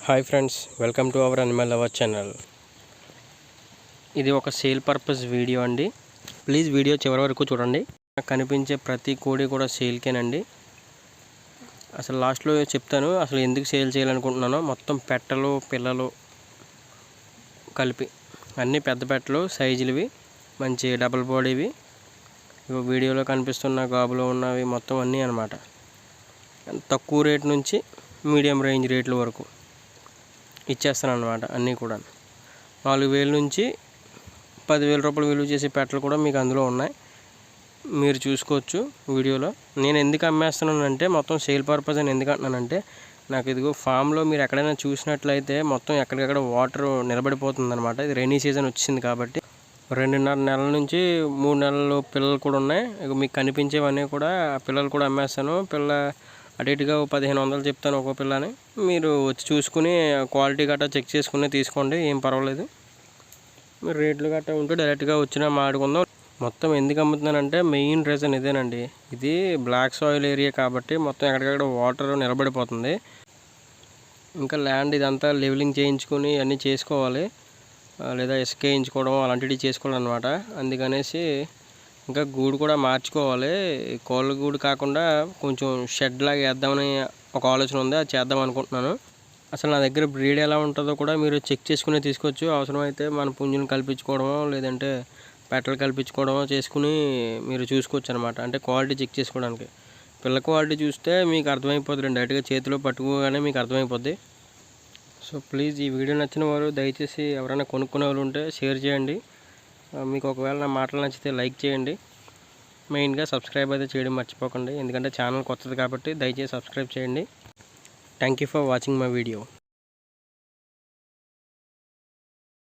Hi friends, welcome to our animal lover channel. ఇది ఒక sale purpose video అండి. Please video చివరి వరకు చూడండి. నాకు కనిపించే ప్రతి కోడి కూడా సేల్కేనండి. అసలు లాస్ట్లో చెప్తాను అసలు ఎందుకు సేల్ చేయాలనుకుంటున్నానో. మొత్తం పెట్టలు పిల్లలు కలిపి అన్నీ పెద్ద పెట్టలు సైజులువి, మంచి డబుల్ బాడీవి. వీడియోలో కనిపిస్తున్న గాబులో ఉన్నవి మొత్తం అన్నీ అన్నమాట. తక్కువ రేట్ నుంచి మీడియం రేంజ్ రేట్ల వరకు ఇచ్చేస్తాను అన్నమాట. అన్నీ కూడా 4,000 నుంచి 10,000 రూపాయలు విలువ చేసే పెట్టలు కూడా మీకు అందులో ఉన్నాయి. మీరు చూసుకోవచ్చు వీడియోలో. నేను ఎందుకు అమ్మేస్తున్నానంటే మొత్తం సేల్ పర్పస్ అని ఎందుకు అంటున్నానంటే, నాకు ఇదిగో ఫామ్లో మీరు ఎక్కడైనా చూసినట్లయితే మొత్తం ఎక్కడికక్కడ వాటర్ నిలబడిపోతుంది అనమాట. ఇది రైనీ సీజన్ వచ్చింది కాబట్టి 2.5 నెలల నుంచి 3 నెలలు పిల్లలు కూడా ఉన్నాయి. ఇక మీకు కనిపించేవన్నీ కూడా పిల్లలు కూడా అమ్మేస్తాను. పిల్ల అటు ఇటుగా 1,500 చెప్తాను ఒక్కో పిల్లని. మీరు వచ్చి చూసుకుని క్వాలిటీ గట్రా చెక్ చేసుకుని తీసుకోండి, ఏం పర్వాలేదు. మీరు రేట్లు గట్రా ఉంటే డైరెక్ట్గా వచ్చినా మాట్లాడుకుందాం. మొత్తం ఎందుకు అమ్ముతున్నానంటే మెయిన్ రీజన్ ఇదేనండి. ఇది బ్లాక్ సాయిల్ ఏరియా కాబట్టి మొత్తం ఎక్కడికక్కడ వాటర్ నిలబడిపోతుంది. ఇంకా ల్యాండ్ ఇదంతా లెవెలింగ్ చేయించుకుని అన్నీ చేసుకోవాలి, లేదా ఇసుక వేయించుకోవడం అలాంటివి చేసుకోవాలన్నమాట. అందుకనేసి ఇంకా గూడు కూడా మార్చుకోవాలి. కోళ్ళ గూడు కాకుండా కొంచెం షెడ్ లాగా వేద్దామని ఒక ఆలోచన ఉంది. అది చేద్దాం అనుకుంటున్నాను. అసలు నా దగ్గర బ్రీడ్ ఎలా ఉంటుందో కూడా మీరు చెక్ చేసుకుని తీసుకోవచ్చు. అవసరమైతే మన పుంజుని కల్పించుకోవడమో లేదంటే పెట్టలు కల్పించుకోవడమో చేసుకుని మీరు చూసుకోవచ్చు అనమాట. అంటే క్వాలిటీ చెక్ చేసుకోవడానికి. పిల్ల క్వాలిటీ చూస్తే మీకు అర్థమైపోతుంది, డైరెక్ట్గా చేతిలో పట్టుకోగానే మీకు అర్థమైపోద్ది. సో ప్లీజ్ ఈ వీడియో నచ్చిన వారు దయచేసి ఎవరైనా కొనుక్కునే వాళ్ళు ఉంటే షేర్ చేయండి. మీకు ఒకవేళ నా మాటలు నచ్చితే లైక్ చేయండి. మెయిన్గా సబ్స్క్రైబ్ అయితే చేయడం మర్చిపోకండి, ఎందుకంటే ఛానల్ కొత్తది కాబట్టి దయచేసి సబ్స్క్రైబ్ చేయండి. Thank you for watching my video.